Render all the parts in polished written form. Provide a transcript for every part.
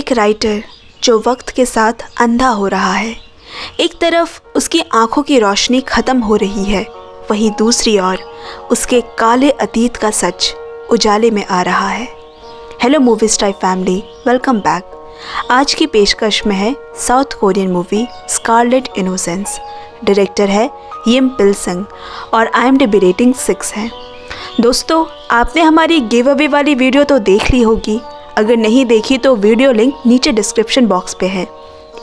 एक राइटर जो वक्त के साथ अंधा हो रहा है। एक तरफ उसकी आंखों की रोशनी ख़त्म हो रही है, वहीं दूसरी ओर उसके काले अतीत का सच उजाले में आ रहा है। Hello movies type family, welcome back. आज की पेशकश में है South Korean movie Scarlet Innocence. Director है यिम पिल संग और IMDb रेटिंग 6 है। दोस्तों, आपने हमारी गिव अवे वाली वीडियो तो देख ली होगी। अगर नहीं देखी तो वीडियो लिंक नीचे डिस्क्रिप्शन बॉक्स पे है।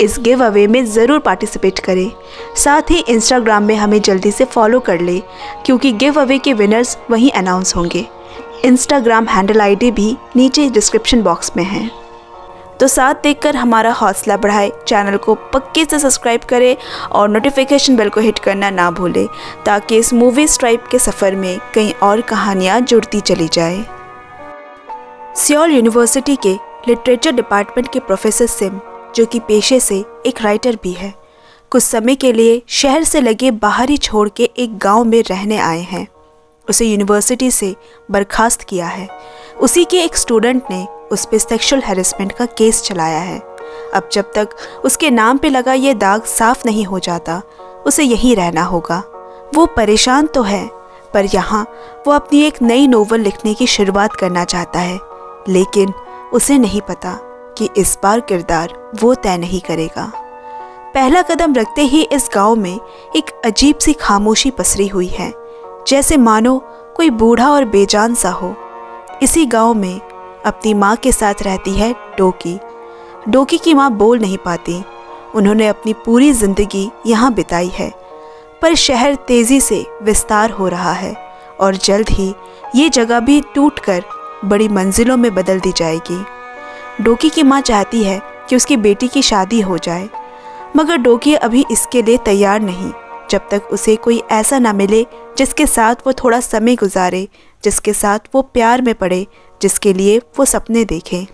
इस गिव अवे में ज़रूर पार्टिसिपेट करें। साथ ही इंस्टाग्राम में हमें जल्दी से फॉलो कर ले, क्योंकि गिव अवे के विनर्स वहीं अनाउंस होंगे। इंस्टाग्राम हैंडल ID भी नीचे डिस्क्रिप्शन बॉक्स में है। तो साथ देखकर हमारा हौसला बढ़ाए, चैनल को पक्के से सब्सक्राइब करें और नोटिफिकेशन बेल को हिट करना ना भूलें, ताकि इस मूवी स्ट्राइप के सफ़र में कई और कहानियाँ जुड़ती चली जाए। सियोल यूनिवर्सिटी के लिटरेचर डिपार्टमेंट के प्रोफेसर सिम, जो कि पेशे से एक राइटर भी है, कुछ समय के लिए शहर से लगे बाहरी छोड़ के एक गांव में रहने आए हैं। उसे यूनिवर्सिटी से बर्खास्त किया है। उसी के एक स्टूडेंट ने उस पर सेक्सुअल हैरेसमेंट का केस चलाया है। अब जब तक उसके नाम पे लगा ये दाग साफ नहीं हो जाता, उसे यहीं रहना होगा। वो परेशान तो है, पर यहाँ वो अपनी एक नई नोवेल लिखने की शुरुआत करना चाहता है, लेकिन उसे नहीं पता कि इस बार किरदार वो तय नहीं करेगा। पहला कदम रखते ही इस गांव में एक अजीब सी खामोशी पसरी हुई है, जैसे मानो कोई बूढ़ा और बेजान सा हो। इसी गांव में अपनी माँ के साथ रहती है डोकी। डोकी की माँ बोल नहीं पाती। उन्होंने अपनी पूरी ज़िंदगी यहाँ बिताई है, पर शहर तेज़ी से विस्तार हो रहा है और जल्द ही ये जगह भी टूटकर बड़ी मंजिलों में बदल दी जाएगी। डोकी की माँ चाहती है कि उसकी बेटी की शादी हो जाए, मगर डोकी अभी इसके लिए तैयार नहीं, जब तक उसे कोई ऐसा ना मिले जिसके साथ वो थोड़ा समय गुजारे, जिसके साथ वो प्यार में पड़े, जिसके लिए वो सपने देखे।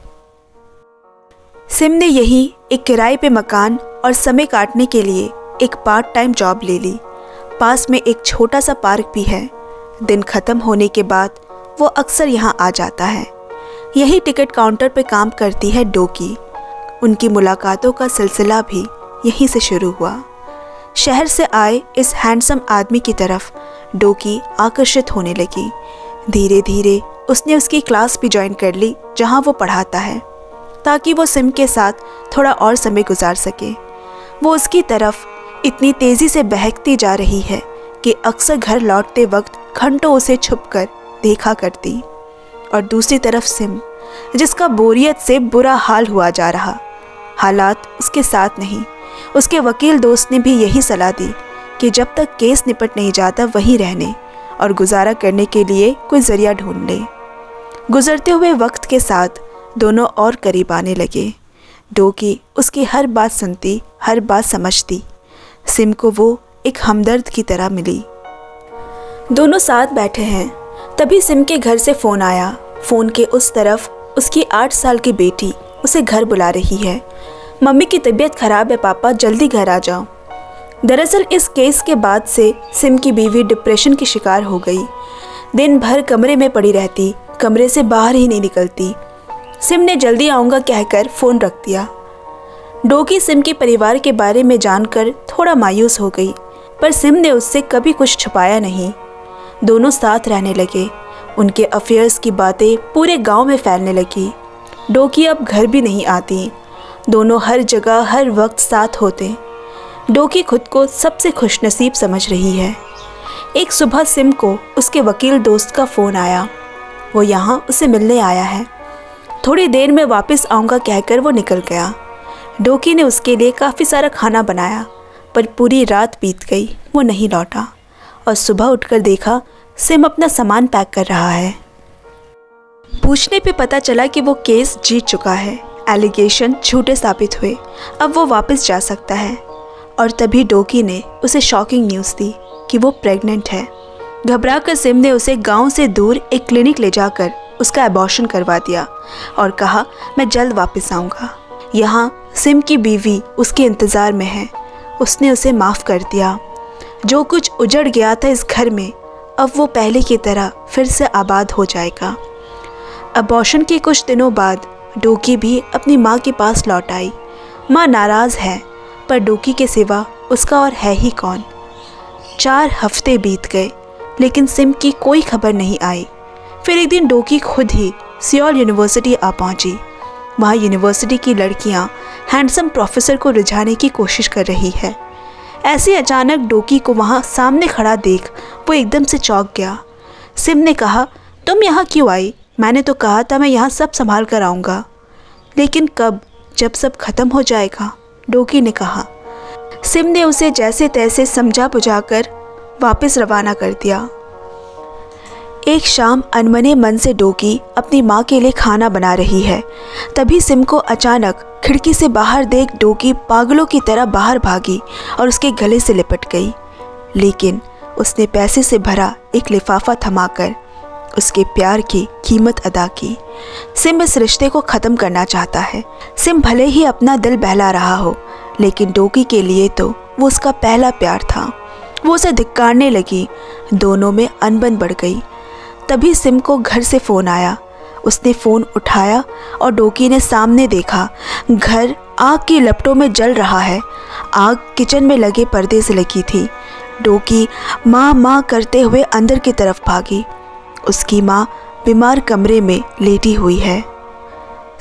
सिम ने यहीं एक किराए पे मकान और समय काटने के लिए एक पार्ट टाइम जॉब ले ली। पास में एक छोटा सा पार्क भी है। दिन ख़त्म होने के बाद वो अक्सर यहाँ आ जाता है। यही टिकट काउंटर पे काम करती है डोकी। उनकी मुलाकातों का सिलसिला भी यहीं से शुरू हुआ। शहर से आए इस हैंडसम आदमी की तरफ डोकी आकर्षित होने लगी। धीरे धीरे उसने उसकी क्लास भी ज्वाइन कर ली, जहाँ वो पढ़ाता है, ताकि वो सिम के साथ थोड़ा और समय गुजार सके। वो उसकी तरफ इतनी तेज़ी से बहकती जा रही है कि अक्सर घर लौटते वक्त घंटों उसे छुपकर देखा करती। और दूसरी तरफ सिम, जिसका बोरियत से बुरा हाल हुआ जा रहा। हालात उसके साथ नहीं। उसके वकील दोस्त ने भी यही सलाह दी कि जब तक केस निपट नहीं जाता वहीं रहने और गुजारा करने के लिए कोई ज़रिया ढूंढ ले। गुजरते हुए वक्त के साथ दोनों और करीब आने लगे। डोकी उसकी हर बात सुनती, हर बात समझती। सिम को वो एक हमदर्द की तरह मिली। दोनों साथ बैठे हैं, तभी सिम के घर से फ़ोन आया। फ़ोन के उस तरफ उसकी 8 साल की बेटी उसे घर बुला रही है। मम्मी की तबीयत ख़राब है पापा, जल्दी घर आ जाओ। दरअसल इस केस के बाद से सिम की बीवी डिप्रेशन की शिकार हो गई। दिन भर कमरे में पड़ी रहती, कमरे से बाहर ही नहीं निकलती। सिम ने जल्दी आऊँगा कहकर फ़ोन रख दिया। डोकी सिम के परिवार के बारे में जानकर थोड़ा मायूस हो गई, पर सिम ने उससे कभी कुछ छुपाया नहीं। दोनों साथ रहने लगे। उनके अफेयर्स की बातें पूरे गांव में फैलने लगी। डोकी अब घर भी नहीं आती। दोनों हर जगह हर वक्त साथ होते। डोकी खुद को सबसे खुशनसीब समझ रही है। एक सुबह सिम को उसके वकील दोस्त का फ़ोन आया। वो यहाँ उसे मिलने आया है। थोड़ी देर में वापस आऊँगा कहकर वो निकल गया। डोकी ने उसके लिए काफ़ी सारा खाना बनाया, पर पूरी रात बीत गई, वो नहीं लौटा। और सुबह उठकर देखा सिम अपना सामान पैक कर रहा है। पूछने पे पता चला कि वो केस जीत चुका है। एलिगेशन झूठे साबित हुए। अब वो वापस जा सकता है। और तभी डोकी ने उसे शॉकिंग न्यूज़ दी कि वो प्रेग्नेंट है। घबराकर सिम ने उसे गांव से दूर एक क्लिनिक ले जाकर उसका एबॉर्शन करवा दिया और कहा, मैं जल्द वापस आऊँगा। यहाँ सिम की बीवी उसके इंतज़ार में है। उसने उसे माफ़ कर दिया। जो कुछ उजड़ गया था इस घर में, अब वो पहले की तरह फिर से आबाद हो जाएगा। अबॉर्शन के कुछ दिनों बाद डोकी भी अपनी माँ के पास लौट आई। माँ नाराज़ है, पर डोकी के सिवा उसका और है ही कौन। 4 हफ्ते बीत गए, लेकिन सिम की कोई खबर नहीं आई। फिर एक दिन डोकी खुद ही सियोल यूनिवर्सिटी आ पहुंची। वहाँ यूनिवर्सिटी की लड़कियाँ हैंडसम प्रोफेसर को रिझाने की कोशिश कर रही है। ऐसे अचानक डोकी को वहाँ सामने खड़ा देख वो एकदम से चौंक गया। सिम ने कहा, तुम यहाँ क्यों आई? मैंने तो कहा था मैं यहाँ सब संभाल कर आऊँगा। लेकिन कब, जब सब खत्म हो जाएगा, डोकी ने कहा। सिम ने उसे जैसे तैसे समझा बुझाकर वापस रवाना कर दिया। एक शाम अनमने मन से डोकी अपनी माँ के लिए खाना बना रही है। तभी सिम को अचानक खिड़की से बाहर देख डोकी पागलों की तरह बाहर भागी और उसके गले से लिपट गई। लेकिन उसने पैसे से भरा एक लिफाफा थमाकर उसके प्यार की कीमत अदा की। सिम इस रिश्ते को ख़त्म करना चाहता है। सिम भले ही अपना दिल बहला रहा हो, लेकिन डोकी के लिए तो वो उसका पहला प्यार था। वो उसे धिक्कारने लगी। दोनों में अनबन बढ़ गई। तभी सिम को घर से फ़ोन आया। उसने फ़ोन उठाया और डोकी ने सामने देखा, घर आग की लपटों में जल रहा है। आग किचन में लगे पर्दे से लगी थी। डोकी माँ माँ करते हुए अंदर की तरफ भागी। उसकी माँ बीमार कमरे में लेटी हुई है।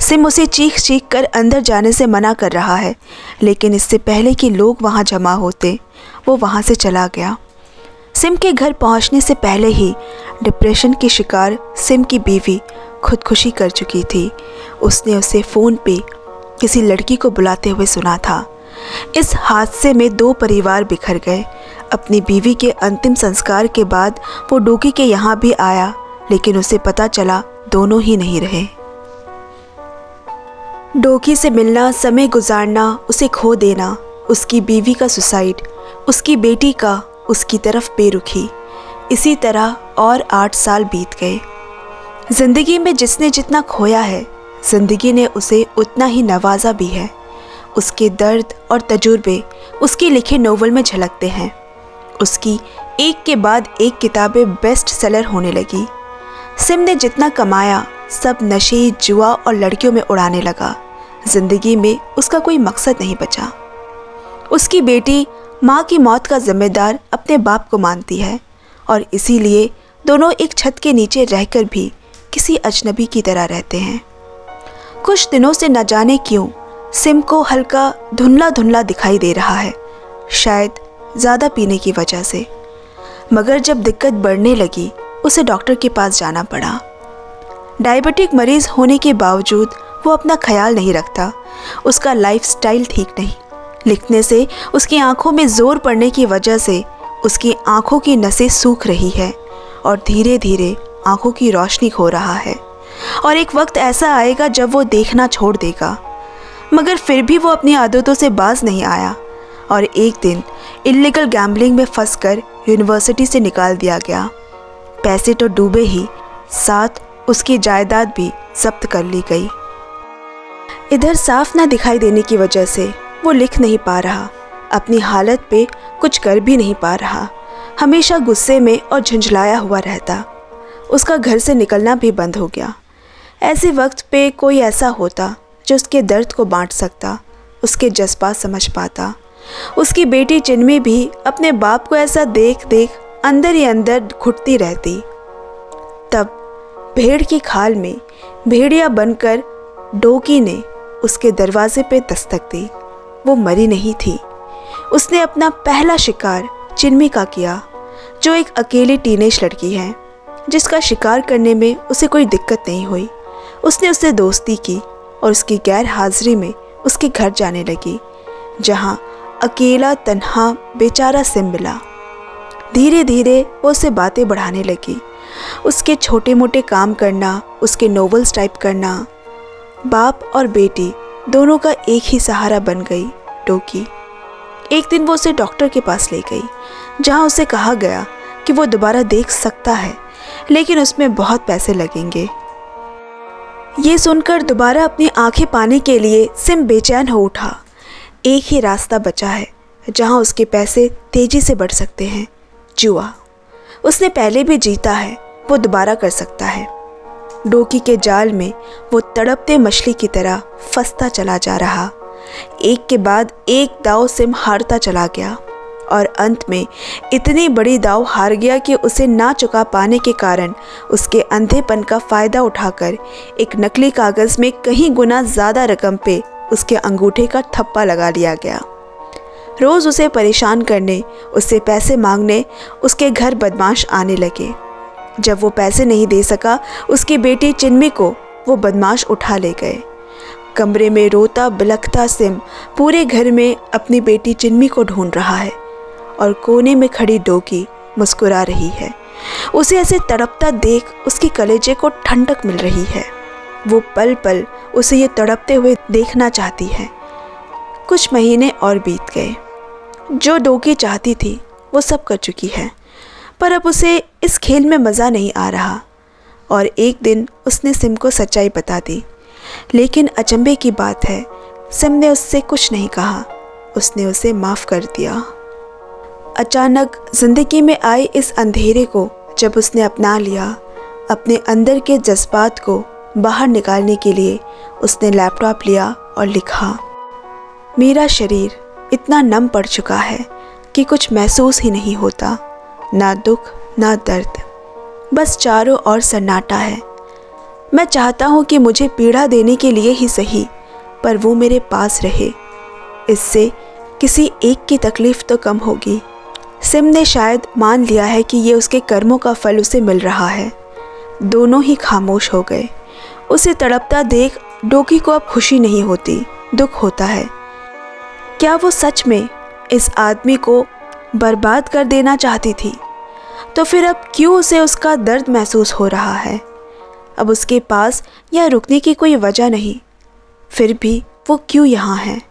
सिम उसे चीख चीख कर अंदर जाने से मना कर रहा है, लेकिन इससे पहले कि लोग वहाँ जमा होते वो वहाँ से चला गया। सिम के घर पहुँचने से पहले ही डिप्रेशन की शिकार सिम की बीवी खुदकुशी कर चुकी थी। उसने उसे फ़ोन पे किसी लड़की को बुलाते हुए सुना था। इस हादसे में 2 परिवार बिखर गए। अपनी बीवी के अंतिम संस्कार के बाद वो डोकी के यहाँ भी आया, लेकिन उसे पता चला दोनों ही नहीं रहे। डोकी से मिलना, समय गुजारना, उसे खो देना, उसकी बीवी का सुसाइड, उसकी बेटी का उसकी तरफ बेरुखी, इसी तरह और 8 साल बीत गए। ज़िंदगी में जिसने जितना खोया है, ज़िंदगी ने उसे उतना ही नवाजा भी है। उसके दर्द और तजुर्बे उसकी लिखे नोवेल में झलकते हैं। उसकी एक के बाद एक किताबें बेस्ट सेलर होने लगी। सिम ने जितना कमाया सब नशे, जुआ और लड़कियों में उड़ाने लगा। ज़िंदगी में उसका कोई मकसद नहीं बचा। उसकी बेटी माँ की मौत का जिम्मेदार अपने बाप को मानती है और इसीलिए दोनों एक छत के नीचे रहकर भी किसी अजनबी की तरह रहते हैं। कुछ दिनों से न जाने क्यों सिम को हल्का धुंधला धुंधला दिखाई दे रहा है, शायद ज़्यादा पीने की वजह से। मगर जब दिक्कत बढ़ने लगी उसे डॉक्टर के पास जाना पड़ा। डायबिटिक मरीज़ होने के बावजूद वो अपना ख्याल नहीं रखता। उसका लाइफस्टाइल ठीक नहीं। लिखने से उसकी आंखों में ज़ोर पड़ने की वजह से उसकी आंखों की नसें सूख रही है और धीरे धीरे आंखों की रोशनी खो रहा है। और एक वक्त ऐसा आएगा जब वो देखना छोड़ देगा। मगर फिर भी वो अपनी आदतों से बाज नहीं आया और एक दिन इल्लीगल गैम्बलिंग में फंसकर यूनिवर्सिटी से निकाल दिया गया। पैसे तो डूबे ही, साथ उसकी जायदाद भी जब्त कर ली गई। इधर साफ ना दिखाई देने की वजह से वो लिख नहीं पा रहा, अपनी हालत पे कुछ कर भी नहीं पा रहा। हमेशा गुस्से में और झुंझलाया हुआ रहता। उसका घर से निकलना भी बंद हो गया। ऐसे वक्त पे कोई ऐसा होता जो उसके दर्द को बांट सकता, उसके जज्बात समझ पाता। उसकी बेटी चिन्मी भी अपने बाप को ऐसा देख देख अंदर ही अंदर घुटती रहती। तब भेड़ की खाल में भेड़िया बनकर डोकी ने उसके दरवाजे पे दस्तक दी। वो मरी नहीं थी। उसने अपना पहला शिकार चिन्मी का किया, जो एक अकेली टीनेज लड़की है जिसका शिकार करने में उसे कोई दिक्कत नहीं हुई। उसने उससे दोस्ती की और उसकी गैर हाजिरी में उसके घर जाने लगी, जहाँ अकेला तन्हा बेचारा सिम मिला। धीरे धीरे वो उससे बातें बढ़ाने लगी। उसके छोटे मोटे काम करना, उसके नोवेल्स टाइप करना। बाप और बेटी दोनों का एक ही सहारा बन गई डोकी। एक दिन वो उसे डॉक्टर के पास ले गई, जहाँ उसे कहा गया कि वो दोबारा देख सकता है, लेकिन उसमें बहुत पैसे लगेंगे। ये सुनकर दोबारा अपनी आंखें पाने के लिए सिम बेचैन हो उठा। एक ही रास्ता बचा है जहाँ उसके पैसे तेजी से बढ़ सकते हैं, जुआ। उसने पहले भी जीता है, वो दोबारा कर सकता है। डोकी के जाल में वो तड़पते मछली की तरह फंसता चला जा रहा। एक के बाद एक दांव सिम हारता चला गया और अंत में इतनी बड़ी दांव हार गया कि उसे ना चुका पाने के कारण उसके अंधेपन का फ़ायदा उठाकर एक नकली कागज़ में कहीं गुना ज़्यादा रकम पे उसके अंगूठे का ठप्पा लगा लिया गया। रोज़ उसे परेशान करने, उससे पैसे मांगने उसके घर बदमाश आने लगे। जब वो पैसे नहीं दे सका, उसकी बेटी चिन्मी को वो बदमाश उठा ले गए। कमरे में रोता बिलखता सिम पूरे घर में अपनी बेटी चिन्मी को ढूंढ रहा है और कोने में खड़ी डोकी मुस्कुरा रही है। उसे ऐसे तड़पता देख उसके कलेजे को ठंडक मिल रही है। वो पल पल उसे ये तड़पते हुए देखना चाहती है। कुछ महीने और बीत गए। जो डोकी चाहती थी वो सब कर चुकी है, पर अब उसे इस खेल में मज़ा नहीं आ रहा और एक दिन उसने सिम को सच्चाई बता दी। लेकिन अचंभे की बात है, सिम ने उससे कुछ नहीं कहा। उसने उसे माफ़ कर दिया। अचानक ज़िंदगी में आए इस अंधेरे को जब उसने अपना लिया, अपने अंदर के जज्बात को बाहर निकालने के लिए उसने लैपटॉप लिया और लिखा, मेरा शरीर इतना नम पड़ चुका है कि कुछ महसूस ही नहीं होता, ना दुख ना दर्द, बस चारों ओर सन्नाटा है। मैं चाहता हूँ कि मुझे पीड़ा देने के लिए ही सही, पर वो मेरे पास रहे। इससे किसी एक की तकलीफ़ तो कम होगी। सिम ने शायद मान लिया है कि ये उसके कर्मों का फल उसे मिल रहा है। दोनों ही खामोश हो गए। उसे तड़पता देख डोकी को अब खुशी नहीं होती, दुख होता है। क्या वो सच में इस आदमी को बर्बाद कर देना चाहती थी? तो फिर अब क्यों उसे उसका दर्द महसूस हो रहा है? अब उसके पास यह रुकने की कोई वजह नहीं, फिर भी वो क्यों यहाँ है?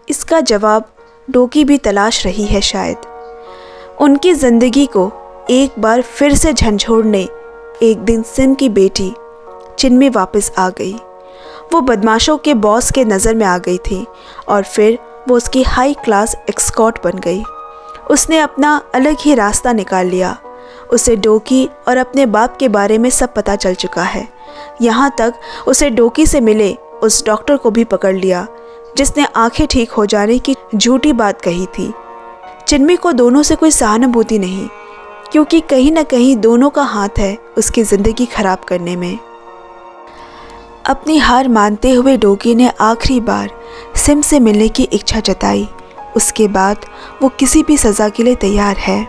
इसका जवाब डोकी भी तलाश रही है शायद। उनकी ज़िंदगी को एक बार फिर से झंझोड़ने एक दिन सिम की बेटी चिन्मी वापस आ गई। वो बदमाशों के बॉस के नज़र में आ गई थी और फिर वो उसकी हाई क्लास एस्कॉर्ट बन गई। उसने अपना अलग ही रास्ता निकाल लिया। उसे डोकी और अपने बाप के बारे में सब पता चल चुका है। यहाँ तक उसे डोकी से मिले उस डॉक्टर को भी पकड़ लिया जिसने आंखें ठीक हो जाने की झूठी बात कही थी। चिन्मी को दोनों से कोई सहानुभूति नहीं, क्योंकि कहीं ना कहीं दोनों का हाथ है उसकी ज़िंदगी खराब करने में। अपनी हार मानते हुए डोकी ने आखिरी बार सिम से मिलने की इच्छा जताई। उसके बाद वो किसी भी सज़ा के लिए तैयार है।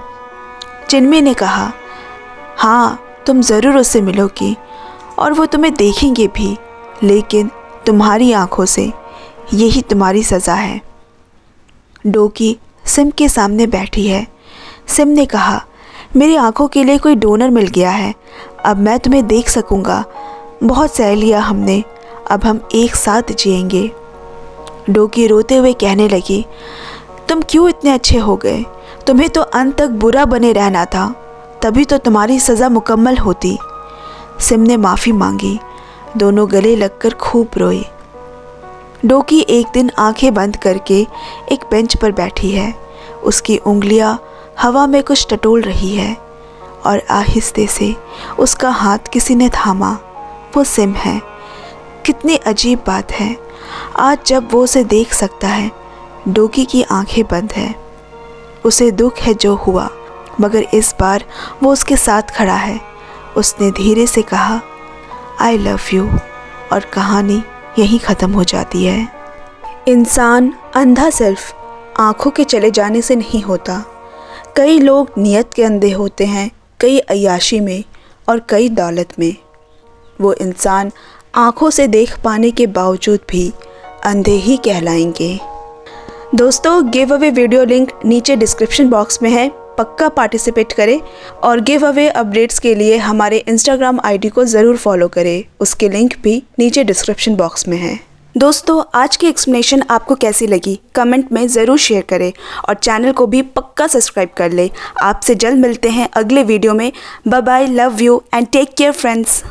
चिन्मी ने कहा, हाँ तुम ज़रूर उससे मिलोगी और वो तुम्हें देखेंगे भी, लेकिन तुम्हारी आंखों से, यही तुम्हारी सज़ा है। डोकी सिम के सामने बैठी है। सिम ने कहा, मेरी आंखों के लिए कोई डोनर मिल गया है, अब मैं तुम्हें देख सकूँगा। बहुत सह लिया हमने, अब हम एक साथ जिएंगे। डोकी रोते हुए कहने लगी, तुम क्यों इतने अच्छे हो गए? तुम्हें तो अंत तक बुरा बने रहना था, तभी तो तुम्हारी सज़ा मुकम्मल होती। सिम ने माफ़ी मांगी। दोनों गले लगकर खूब रोए। डोकी एक दिन आंखें बंद करके एक बेंच पर बैठी है। उसकी उंगलियां हवा में कुछ टटोल रही है और आहिस्ते से उसका हाथ किसी ने थामा। वो सिम है। कितनी अजीब बात है, आज जब वो उसे देख सकता है, डोकी की आंखें बंद है। उसे दुख है जो हुआ, मगर इस बार वो उसके साथ खड़ा है। उसने धीरे से कहा, आई लव यू, और कहानी यहीं ख़त्म हो जाती है। इंसान अंधा सिर्फ आँखों के चले जाने से नहीं होता। कई लोग नियत के अंधे होते हैं, कई अय्याशी में और कई दौलत में। वो इंसान आँखों से देख पाने के बावजूद भी अंधे ही कहलाएंगे। दोस्तों, गिव अवे वीडियो लिंक नीचे डिस्क्रिप्शन बॉक्स में है, पक्का पार्टिसिपेट करें और गिव अवे अपडेट्स के लिए हमारे इंस्टाग्राम आईडी को ज़रूर फॉलो करें। उसके लिंक भी नीचे डिस्क्रिप्शन बॉक्स में है। दोस्तों, आज की एक्सप्लेनेशन आपको कैसी लगी कमेंट में ज़रूर शेयर करें और चैनल को भी पक्का सब्सक्राइब कर ले। आपसे जल्द मिलते हैं अगले वीडियो में। Bye bye, love you and take care friends.